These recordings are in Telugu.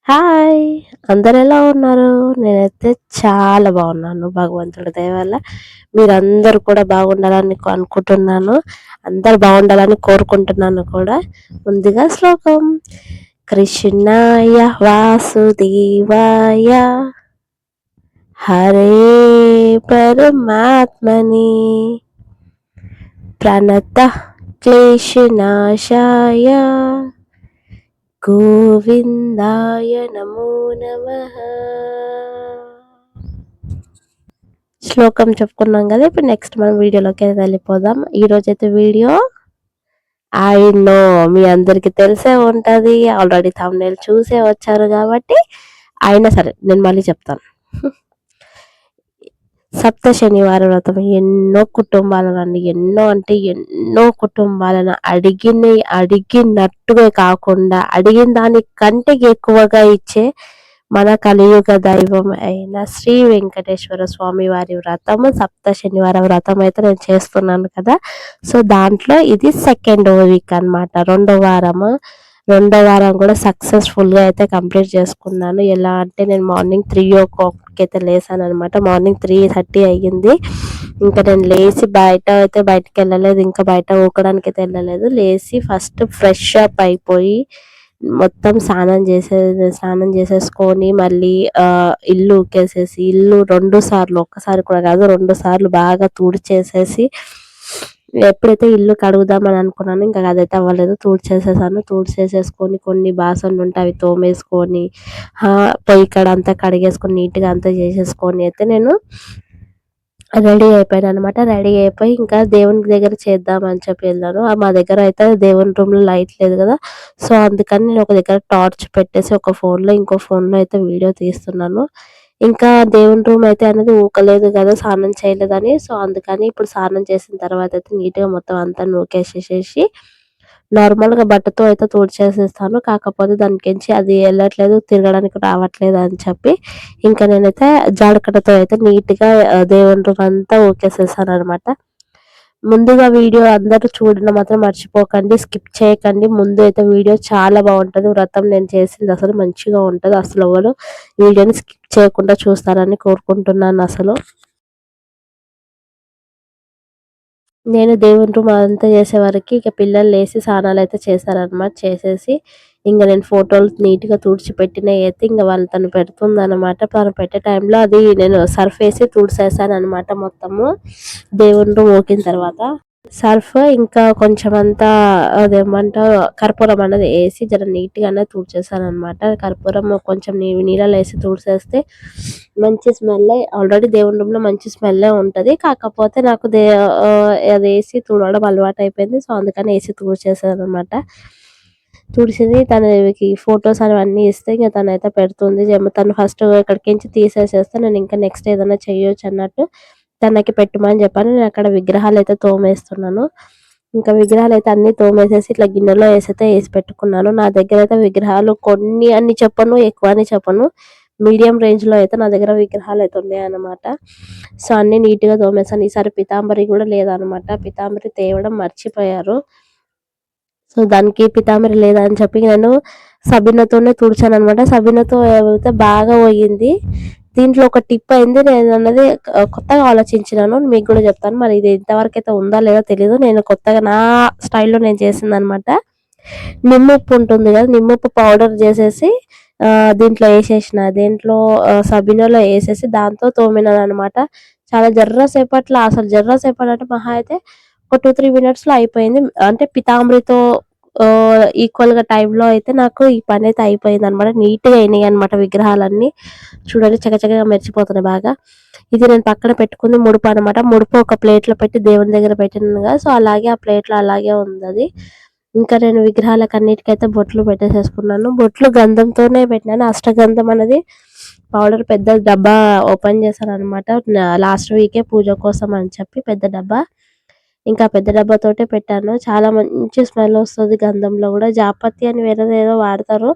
హాయ్! అందరెలా ఉన్నారు? నేనైతే చాలా బాగున్నాను. భగవంతుడి దయ వల్ల. మీరందరూ కూడా బాగుండాలని అనుకుంటున్నాను. అందరూ బాగుండాలని కోరుకుంటున్నాను కూడా. ముందుగా శ్లోకం. కృష్ణాయ వాసుదేవాయ హరే పరమాత్మని ప్రణతః క్లేశనాశాయ గోవిందాయ నమో నమః. శ్లోకం చెప్పుకున్నాం కదా. ఇప్పుడు నెక్స్ట్ మనం వీడియోలోకి వెళ్ళిపోదాం. ఈరోజైతే వీడియో ఐ నో మీ అందరికి తెలిసే ఉంటుంది, ఆల్రెడీ థంబ్నెయిల్ చూసే వచ్చారు కాబట్టి అయినా సరే నేను మళ్ళీ చెప్తాను. సప్త శనివార వ్రతం ఎన్నో కుటుంబాలను ఎన్నో అంటే ఎన్నో కుటుంబాలను అడిగినట్టుగా కాకుండా అడిగిన దానికంటే ఎక్కువగా ఇచ్చే మన కలియుగ దైవం అయిన శ్రీ వెంకటేశ్వర స్వామి వారి వ్రతము సప్త శనివార వ్రతం అయితే నేను చేస్తున్నాను కదా. సో దాంట్లో ఇది సెకండ్ వీక్ అన్నమాట, రెండో వారం కూడా సక్సెస్ఫుల్గా అయితే కంప్లీట్ చేసుకున్నాను. ఎలా అంటే నేను మార్నింగ్ 3 o'clock అయితే లేసాను అనమాట. మార్నింగ్ 3:30 అయ్యింది. ఇంకా నేను లేచి బయటకి వెళ్ళలేదు, ఇంకా బయట ఊకడానికి అయితే వెళ్ళలేదు. లేచి ఫస్ట్ ఫ్రెష్ అప్ అయిపోయి మొత్తం స్నానం చేసేసుకొని మళ్ళీ ఇల్లు ఊకేసేసి ఇల్లు 2 సార్లు, ఒక్కసారి కూడా కాదు 2 సార్లు బాగా తుడిచేసేసి ఎప్పుడైతే ఇల్లు కడుగుదామని అనుకున్నాను ఇంకా అదైతే అవ్వలేదు. తుడిచేసేసుకొని కొన్ని బాసనలు ఉంటే అవి తోమేసుకొని పొయ్యి కాడ అంతా కడిగేసుకొని నీట్గా అంతా చేసేసుకొని అయితే నేను రెడీ అయిపోయాను అనమాట. రెడీ అయిపోయి ఇంకా దేవుని దగ్గర చేద్దామని చెప్పి వెళ్ళాను. మా దగ్గర అయితే దేవుని రూమ్లో లైట్ లేదు కదా. సో అందుకని నేను ఒక దగ్గర టార్చ్ పెట్టేసి ఇంకో ఫోన్లో అయితే వీడియో తీస్తున్నాను. ఇంకా దేవుని రూమ్ అయితే అనేది ఊకలేదు కదా, స్నానం చేయలేదని. సో అందుకని ఇప్పుడు స్నానం చేసిన తర్వాత అయితే నీట్గా మొత్తం అంతా నూకేసేసి నార్మల్గా బట్టతో అయితే తుడిచేసేస్తాను. కాకపోతే దానికించి అది వెళ్ళట్లేదు, తిరగడానికి రావట్లేదు అని చెప్పి ఇంకా నేనైతే జాడకట్టతో అయితే నీట్గా దేవుని రూమ్ అంతా ఊకేసేసాను అనమాట. ముందుగా వీడియో అందరూ చూడడం మాత్రం మర్చిపోకండి, స్కిప్ చేయకండి. ముందు అయితే వీడియో చాలా బాగుంటుంది. వ్రతం నేను చేసింది అసలు మంచిగా ఉంటుంది. అసలు ఎవరు వీడియోని స్కిప్ చేయకుండా చూస్తారని కోరుకుంటున్నాను. అసలు నేను దేవుని రూమ్ అదంతా చేసేవరకు ఇక పిల్లలు లేసి స్నానాలు అయితే చేశారనమాట. చేసేసి ఇంక నేను ఫోటోలు నీట్గా తుడిచిపెట్టినవి అయితే ఇంకా తను పెడుతుందనమాట. తను పెట్టే టైంలో అది నేను సర్ఫ్ వేసి తుడిసేసాను అనమాట మొత్తము దేవుని రూమ్ ఊకిన తర్వాత. సర్ఫ్ ఇంకా కొంచెం అంతా అదేమంటారు కర్పూరం అనేది వేసి జర నీట్గానే తుడిచేసాను అనమాట. కర్పూరం కొంచెం నీళ్ళలో వేసి తుడిచేస్తే మంచి స్మెల్, ఆల్రెడీ దేవుని రూమ్లో మంచి స్మెల్లే ఉంటుంది. కాకపోతే నాకు అది వేసి తుడవడం అలవాటు అయిపోయింది. సో అందుకని వేసి తుడిచేసాను అనమాట. తుడిచింది తనకి ఫొటోస్ అవన్నీ ఇస్తే ఇంకా తనైతే పెడుతుంది. తను ఫస్ట్ ఇక్కడికించి తీసేసేస్తే నేను ఇంకా నెక్స్ట్ ఏదైనా చేయొచ్చు అన్నట్టు తనకి పెట్టమని చెప్పాను. నేను అక్కడ విగ్రహాలు అయితే తోమేస్తున్నాను. ఇంకా విగ్రహాలు అయితే అన్ని తోమేసేసి ఇట్లా గిన్నెలో వేసి పెట్టుకున్నాను. నా దగ్గర అయితే విగ్రహాలు కొన్ని అని చెప్పను, ఎక్కువ అని చెప్పను, మీడియం రేంజ్లో అయితే నా దగ్గర విగ్రహాలు అయితే ఉన్నాయన్నమాట. సో అన్ని నీట్గా తోమేసాను. ఈసారి పితాంబరి కూడా లేదనమాట, పితాంబరి తేవడం మర్చిపోయారు. సో దానికి పితాంబరి లేదా అని చెప్పి నేను సబీనాతోనే తుడిచాను అనమాట. సబీనాతో అయితే బాగా పోయింది. దీంట్లో ఒక టిప్ అయింది, నేను అన్నది కొత్తగా ఆలోచించినాను, మీకు కూడా చెప్తాను. మరి ఇది ఇంతవరకు అయితే ఉందా లేదా తెలియదు. నేను కొత్తగా నా స్టైల్లో నేను చేసింది అనమాట. నిమ్మప్పు ఉంటుంది కదా, నిమ్మప్పు పౌడర్ చేసేసి దీంట్లో వేసేసిన, సబీనాలో వేసేసి దాంతో తోమినాను అనమాట. చాలా జర్రసేపట్లో, అసలు జర్రసేపట్లో అంటే మహా అయితే ఒక 2-3 మినిట్స్లో అయిపోయింది. అంటే పితాంబరితో ఈక్వల్గా టైంలో అయితే నాకు ఈ పని అయితే అయిపోయింది అనమాట. నీట్గా అయినాయి అనమాట విగ్రహాలన్నీ. చూడండి చకచకగా మెరిచిపోతున్నాయి బాగా. ఇది నేను పక్కన పెట్టుకుంది ముడుపు అనమాట. ముడుపు ఒక ప్లేట్లో పెట్టి దేవుని దగ్గర పెట్టినాను కదా, సో అలాగే ఆ ప్లేట్లో అలాగే ఉంది అది. ఇంకా నేను విగ్రహాలకు అన్నిటికైతే బొట్లు పెట్టేసేసుకున్నాను. బొట్లు గంధంతోనే పెట్టినాను. అష్టగంధం అనేది పౌడర్ పెద్ద డబ్బా ఓపెన్ చేశాను అనమాట లాస్ట్ వీకే పూజ కోసం అని చెప్పి. పెద్ద డబ్బా, ఇంకా పెద్ద డబ్బాతోటే పెట్టాను. చాలా మంచి స్మెల్ వస్తుంది గంధంలో కూడా. జాపత్రి అని వేరేది ఏదో వాడతారు,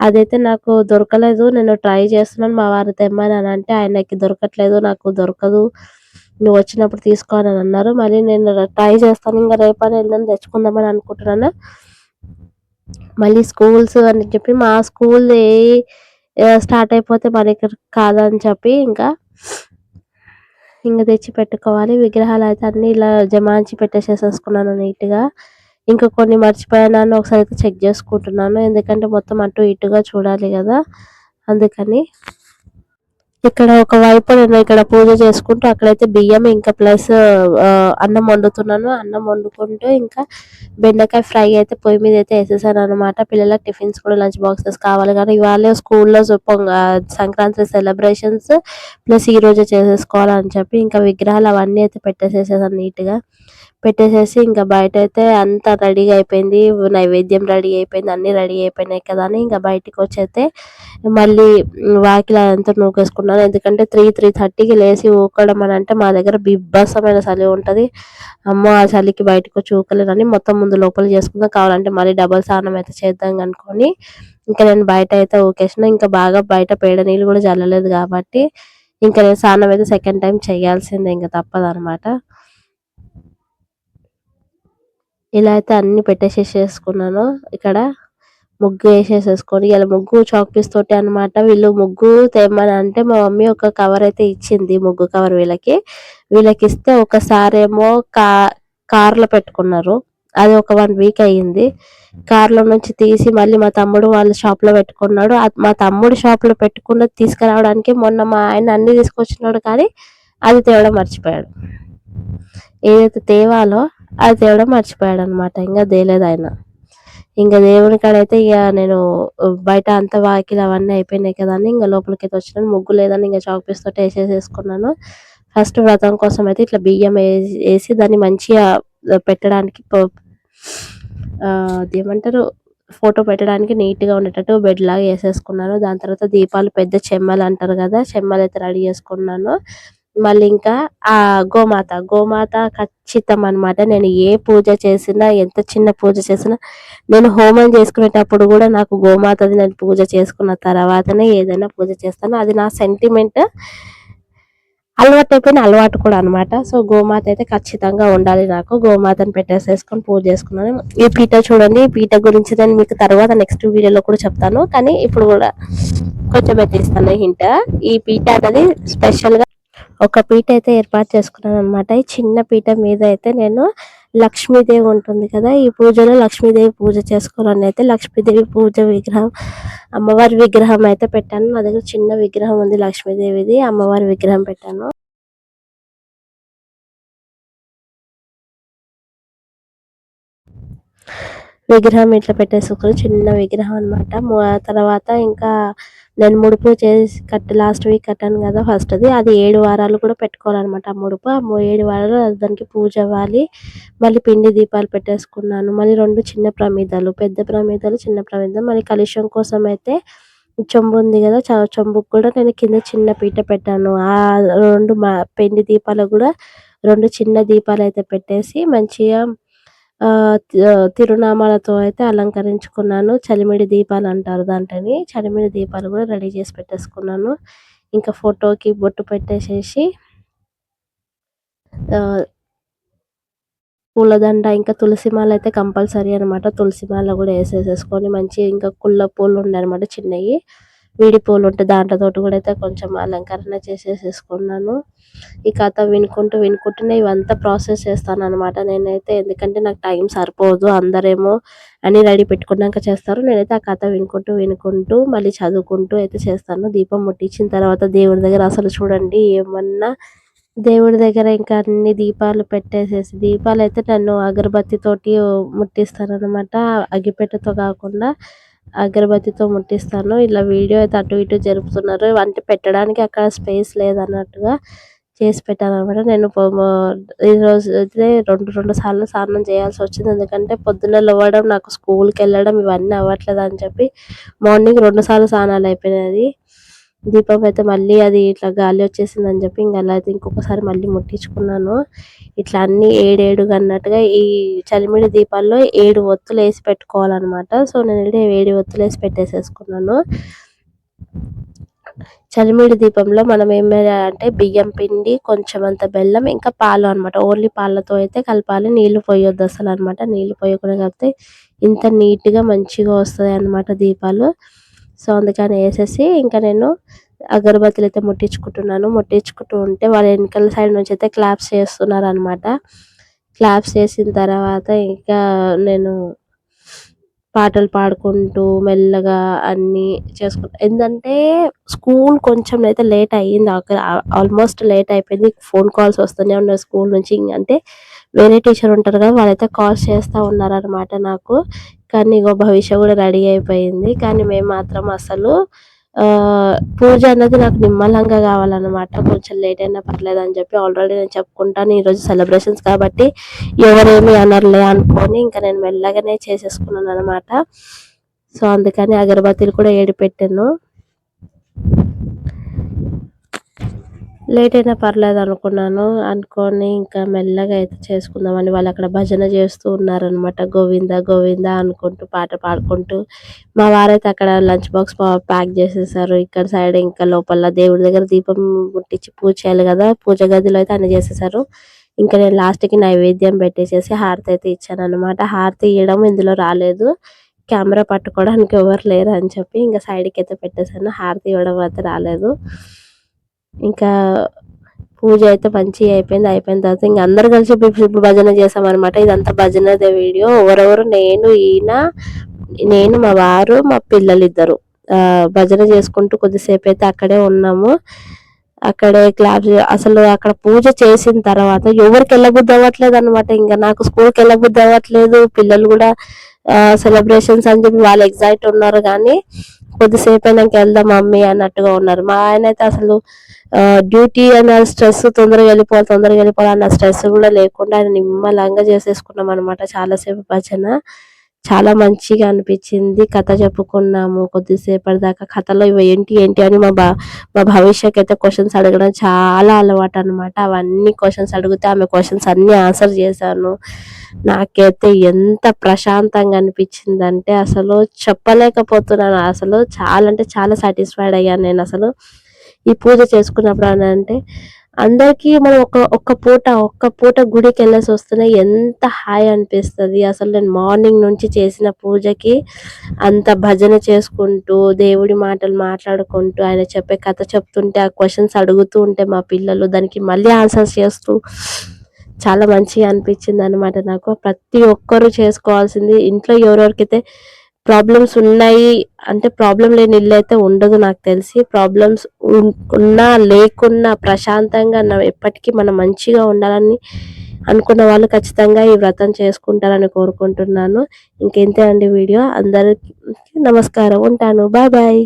అదైతే నాకు దొరకలేదు. నేను ట్రై చేస్తున్నాను మా వారు తెమ్మని అని అంటే ఆయనకి దొరకట్లేదు, నాకు దొరకదు, నువ్వు వచ్చినప్పుడు తీసుకో అని అన్నారు. మళ్ళీ నేను ట్రై చేస్తాను, ఇంకా రేపని వెళ్ళని తెచ్చుకుందామని అనుకుంటున్నాను. మళ్ళీ స్కూల్స్ అని చెప్పి మా స్కూల్ స్టార్ట్ అయిపోతే మనకి కాదని చెప్పి ఇంక తెచ్చి పెట్టుకోవాలి. విగ్రహాలయితే అన్నీ ఇలా జమాయించి పెట్టేసేసేసుకున్నాను నీట్‌గా. ఇంకా కొన్ని మర్చిపోయానని ఒకసారి అయితే చెక్ చేసుకుంటున్నాను. ఎందుకంటే మొత్తం అటు ఇటుగా చూడాలి గదా! అందుకని. ఇక్కడ ఒకవైపు నేను ఇక్కడ పూజ చేసుకుంటూ అక్కడైతే బియ్యం ఇంకా ప్లస్ అన్నం వండుతున్నాను. అన్నం వండుకుంటూ ఇంకా బెండకాయ ఫ్రై అయితే పొయ్యి మీద అయితే వేసేసాననమాట. పిల్లలకి టిఫిన్స్ కూడా లంచ్ బాక్సెస్ కావాలి కానీ ఇవాళే స్కూల్‌లో సంక్రాంతి సెలబ్రేషన్స్ ప్లస్ ఈరోజే చేసేసుకోవాలని చెప్పి ఇంకా విగ్రహాలు అవన్నీ అయితే పెట్టేసేసాను నీట్‌గా. పెట్టేసేసి ఇంకా బయటైతే అంతా రెడీగా అయిపోయింది. నైవేద్యం రెడీ అయిపోయింది. అన్నీ రెడీ అయిపోయినాయి కదా అని ఇంకా బయటికొచ్చైతే మళ్ళీ వాకిలి అదంతా నూకేసుకున్నాను. ఎందుకంటే 3:30కి లేసి ఊకడం అనంటే మా దగ్గర బీభత్సమైన చలి ఉంటది. అమ్మో! ఆ చలికి బయటకొచ్చి ఊకలేనని మొత్తం ముందు లోపల చేసుకుందాం. కావాలంటే మళ్ళీ డబల్ స్నానం అయితే చేద్దాం అనుకోని ఇంకా నేను బయట అయితే ఊకేసిన. ఇంకా బాగా బయట పేడ నీళ్ళు కూడా చల్లలేదు కాబట్టి ఇంకా నేను స్నానం అయితే సెకండ్ టైమ్ చేయాల్సిందే ఇంక తప్పదనమాట. ఇలా అయితే అన్నీ పెట్టేసేసుకున్నాను. ఇక్కడ ముగ్గు వేసేసేసుకొని ఇలా ముగ్గు చాక్ పీస్ తోటి అనమాట. వీళ్ళు ముగ్గు తెమ్మని అంటే మా మమ్మీ ఒక కవర్ అయితే ఇచ్చింది. ముగ్గు కవర్ వీళ్ళకిస్తే ఒకసారేమో కార్‌లో పెట్టుకున్నారు. అది ఒక 1 వీక్ అయ్యింది. కార్‌లో నుంచి తీసి మళ్ళీ మా తమ్ముడు వాళ్ళ షాప్‌లో పెట్టుకున్నాడు. మా తమ్ముడు షాప్‌లో పెట్టుకున్నది తీసుకురావడానికి మొన్న మా ఆయన అన్నీ తీసుకొచ్చినాడు కానీ అది తేవడం మర్చిపోయాడు. ఏదైతే తేవాలో అది తేవడం మర్చిపోయాడనమాట. ఇంగ తేలేదాయన. ఇంక దేవుని కాడైతే నేను బయట అంతా వాకిలి అవన్నీ అయిపోయినాయి కదా అని ఇంక లోపలికైతే వచ్చినాను. ముగ్గు లేదని ఇంక చాక్ పీస్ తోటి ఏసేసేసుకున్నాను. ఫస్ట్ వ్రతం కోసం అయితే ఇట్లా బియ్యం ఏసి దాన్ని మంచిగా పెట్టడానికి అదేమంటారు ఫోటో పెట్టడానికి నీట్‌గా ఉండేటట్టు బెడ్‌లాగా ఏసేసుకున్నాను. దాని తర్వాత దీపాలు పెద్ద చెమ్మలంటారు గదా! చెమ్మలైతే రెడీ చేసుకున్నాను. మళ్ళీ ఇంకా గోమాత ఖచ్చితం అనమాట. నేను ఏ పూజ చేసినా, ఎంత చిన్న పూజ చేసినా నేను హోమం చేసుకునేటప్పుడు గూడా నాకు గోమాతది నేను పూజ చేసుకున్న తర్వాతనే ఏదైనా పూజ చేస్తాను. అది నా సెంటిమెంట్. అలవాటైపోయిన అలవాటు కూడా అనమాట. సో, గోమాత అయితే ఖచ్చితంగా ఉండాలి నాకు. గోమాతను పెట్టేసేసుకొని పూజ చేసుకున్నాను. ఈ పీట చూడండి. ఈ పీట గురించి నేను మీకు తర్వాత నెక్స్ట్ వీడియోలో కూడా చెప్తాను. కానీ ఇప్పుడు గూడా కొంచెమైతే ఇస్తాను హింట్. ఈ పీట అనేది స్పెషల్‌గా ఒక పీట అయితే ఏర్పాటు చేసుకున్నాననమాట. ఈ చిన్న పీట మీద అయితే నేను లక్ష్మీదేవి ఉంటుంది కదా! ఈ పూజలో లక్ష్మీదేవి పూజ చేసుకోవాలని అయితే లక్ష్మీదేవి పూజ విగ్రహం అమ్మవారి విగ్రహం అయితే పెట్టాను. నా దగ్గర చిన్న విగ్రహం ఉంది లక్ష్మీదేవిది. అమ్మవారి విగ్రహం పెట్టాను. విగ్రహం ఇట్లా పెట్టేసుకొని చిన్న విగ్రహం అనమాట. తర్వాత ఇంకా నేను ముడుపు చేసి లాస్ట్ వీక్ కట్టాను కదా ఫస్ట్‌ది. అది 7 వారాలు కూడా పెట్టుకోవాలనమాట ఆ ముడుపు. ఆ 7 వారాలు దానికి పూజ అవ్వాలి. మళ్ళీ పిండి దీపాలు పెట్టేసుకున్నాను. మళ్ళీ 2 చిన్న ప్రమిదలు, పెద్ద ప్రమిదలు, చిన్న ప్రమిదలు. మళ్ళీ కలశం కోసం అయితే చెంబు ఉంది కదా! చెంబుకి కూడా నేను కింద చిన్న పీట పెట్టాను. ఆ 2 పిండి దీపాలకు కూడా 2 చిన్న దీపాలైతే పెట్టేసి మంచిగా తిరునామాలతో అయితే అలంకరించుకున్నాను. చలిమిడి దీపాలంటారు దాంట్లని. చలిమిడి దీపాలు గూడా రెడీ చేసి పెట్టేసుకున్నాను. ఇంకా ఫోటోకి బొట్టు పెట్టేసేసి ఆహ్, పూలదండ ఇంకా తులసి మాలయితే కంపల్సరీ అనమాట. తులసి మాల గూడా ఏసేసేసుకొని మంచిగా ఇంకా కుల్ల పూలుండే అనమాట చిన్నయి. విడి పూలుంటే దాంట్లతోటి గూడా అయితే కొంచెం అలంకరణ చేసేసేసుకున్నాను. ఈ కథ వినుకుంటూనే ఇవంతా ప్రాసెస్ చేస్తాననమాట నేనైతే. ఎందుకంటే నాకు టైం సరిపోదు. అందరేమో అన్నీ రెడీ పెట్టుకున్నాక చేస్తారు. నేనైతే ఆ కథ వినుకుంటూ మళ్ళీ చదువుకుంటూ అయితే చేస్తాను. దీపం ముట్టించిన తర్వాత దేవుడి దగ్గర అసలు చూడండి ఏమన్నా దేవుడి దగ్గర ఇంకా అన్ని దీపాలు పెట్టేసేసి దీపాలైతే నన్ను అగరబత్తితోటి ముట్టిస్తాననమాట. అగ్గిపెట్టెతో కాకుండా అగరబత్తితో ముట్టిస్తాను. ఇలా వీడియో అయితే అటు ఇటు జరుపుతున్నారు. అంటే పెట్టడానికి అక్కడ స్పేస్ లేదన్నట్టుగా చేసి పెట్టాననమాట. నేను ఈరోజు అయితే 2 సార్లు స్నానం చేయాల్సొచ్చింది. ఎందుకంటే పొద్దున్న లెవ్వడం, నాకు స్కూల్‌కెళ్ళడం ఇవన్నీ అవ్వట్లేదని చెప్పి మార్నింగ్ 2 సార్లు స్నానాలయిపోయినాయి. దీపం అయితే మళ్ళీ అది ఇట్లా గాలి వచ్చేసిందని చెప్పి ఇంక అలా అయితే ఇంకొకసారి మళ్ళీ ముట్టించుకున్నాను. ఇట్లా అన్నీ 7 అన్నట్టుగా ఈ చలిమిడి దీపాల్లో 7 ఒత్తులేసి పెట్టుకోవాలనమాట. సో, నేనైతే 7 ఒత్తులేసి పెట్టేసేసుకున్నాను. చలిమిడి దీపంలో మనం ఏం వేయాలంటే బియ్యం పిండి, కొంచెమంత బెల్లం, ఇంకా పాలు అనమాట. ఓన్లీ పాలతో అయితే కలపాలి. నీళ్లు పోయొద్దు అసలనమాట. నీళ్లు పోయకుండా కలిపితే ఇంత నీట్‌గా మంచిగా వస్తాయన్నమాట దీపాలు. సో అందుకని వేసేసి ఇంకా నేను అగరబత్తులు అయితే ముట్టించుకుంటున్నాను. ముట్టించుకుంటూ ఉంటే వాళ్ళ వెనకాల సైడ్ నుంచి అయితే క్లాప్స్ చేస్తున్నారనమాట. క్లాప్స్ చేసిన తర్వాత ఇంకా నేను పాటలు పాడుకుంటూ మెల్లగా అన్నీ చేసుకుంటా. ఏందంటే స్కూల్ కొంచెం అయితే లేట్ అయ్యింది. ఆల్మోస్ట్ లేట్ అయిపోయింది. ఫోన్ కాల్స్ వస్తూనే ఉన్నాయి స్కూల్ నుంచి. అంటే వేరే టీచర్ ఉంటారు కదా! వాళ్ళైతే కాల్స్ చేస్తా ఉన్నారనమాట నాకు. కానీ ఇగో భవిష్య కూడా రెడీ అయిపోయింది. కానీ మేము మాత్రం అసలు పూజ అన్నది నాకు నిమ్మలంగా కావాలనమాట. కొంచెం లేట్ అయినా పర్లేదని చెప్పి ఆల్రెడీ నేను చెప్పుకుంటాను. ఈరోజు సెలబ్రేషన్స్ కాబట్టి ఎవరేమి అనరులే అనుకోని ఇంకా నేను మెల్లగానే చేసేసుకున్నాననమాట. సో అందుకని అగరబత్తీలు కూడా పెట్టాను. లేట్ అయినా పర్లేదనుకున్నాను. అనుకోని ఇంకా మెల్లగా అయితే చేసుకుందామని వాళ్ళక్కడ భజన చేస్తూ ఉన్నారనమాట. గోవింద గోవింద అనుకుంటూ పాట పాడుకుంటూ. మా వారైతే అక్కడ లంచ్ బాక్స్ ప్యాక్ చేసేసారు. ఇక్కడ సైడ్ ఇంకా లోపల దేవుడి దగ్గర దీపం ముట్టించి పూజ చేయాలి కదా! పూజ గదిలో అయితే అన్నీ చేసేసారు. ఇంకా నేను లాస్ట్‌కి నైవేద్యం పెట్టేసేసి హారతి అయితే ఇచ్చాననమాట. హారతి ఇయ్యడం ఇందులో రాలేదు. కెమెరా పట్టుకోవడానికి ఎవరు లేరు అని చెప్పి ఇంకా సైడ్‌కైతే పెట్టేసాను. హారతి ఇవ్వడం అయితే రాలేదు. ఇంకా పూజ అయితే మంచిగా అయిపోయింది. అయిపోయిన తర్వాత ఇంక అందరూ కలిసి ఇప్పుడు భజన చేసామనమాట. ఇదంతా భజనదే వీడియో. ఎవరెవరు నేను, మా వారు, మా పిల్లలిద్దరు భజన చేసుకుంటూ కొద్దిసేపు అయితే అక్కడే ఉన్నాము. అక్కడే క్లాప్స్ అసలు అక్కడ పూజ చేసిన తర్వాత ఎవరికి వెళ్ళబుద్ధి అవ్వట్లేదు అనమాట. ఇంకా నాకు స్కూల్కి వెళ్ళబుద్ధి అవ్వట్లేదు. పిల్లలు కూడా సెలబ్రేషన్స్ అని చెప్పి వాళ్ళు ఎగ్జైట్ ఉన్నారు కానీ కొద్దిసేపు అయినాక వెళ్దాం మమ్మీ అన్నట్టుగా ఉన్నారు. మా ఆయన అయితే అసలు డ్యూటీ అన్న స్ట్రెస్ తొందరగా వెళ్ళిపోవాలి అన్న స్ట్రెస్ కూడా లేకుండా ఆయన నిమ్మలంగా చేసేసుకున్నాం అనమాట. చాలాసేపు భజన చాలా మంచిగా అనిపించింది. కథ చెప్పుకున్నాము కొద్దిసేపటి దాకా. కథలో ఇవి ఏంటి ఏంటి అని మా భవిష్యకి అయితే క్వశ్చన్స్ అడగడం చాలా అలవాటు అనమాట. అవన్నీ క్వశ్చన్స్ అడిగితే ఆమె క్వశ్చన్స్ అన్నీ ఆన్సర్ చేశాను. నాకైతే ఎంత ప్రశాంతంగా అనిపించిందంటే అసలు చెప్పలేకపోతున్నాను. అసలు చాలా అంటే చాలా సాటిస్ఫైడ్ అయ్యాను నేను అసలు ఈ పూజ చేసుకున్నప్పుడు. అని అంటే అందరికీ మనం ఒక్క పూట గుడికి వెళ్ళేసి వస్తేనే ఎంత హాయి అనిపిస్తుంది. అసలు నేను మార్నింగ్ నుంచి చేసిన పూజకి అంత భజన చేసుకుంటూ దేవుడి మాటలు మాట్లాడుకుంటూ ఆయన చెప్పే కథ చెప్తుంటే ఆ క్వశ్చన్స్ అడుగుతూ ఉంటే మా పిల్లలు దానికి మళ్ళీ ఆన్సర్స్ చేస్తూ చాలా మంచిగా అనిపించింది అనమాట నాకు. ప్రతి ఒక్కరూ చేసుకోవాల్సింది. ఇంట్లో ఎవరెవరికైతే ప్రాబ్లమ్స్ ఉన్నాయి అంటే ప్రాబ్లం లేని ఇల్లు అయితే ఉండదు నాకు తెలిసి. ప్రాబ్లమ్స్ ఉన్నా లేకున్నా ప్రశాంతంగా ఎప్పటికీ మనం మంచిగా ఉండాలని అనుకున్న వాళ్ళు ఖచ్చితంగా ఈ వ్రతం చేసుకుంటారని కోరుకుంటున్నాను. ఇంకెంతే అండి వీడియో. అందరికీ నమస్కారం. ఉంటాను. Bye bye.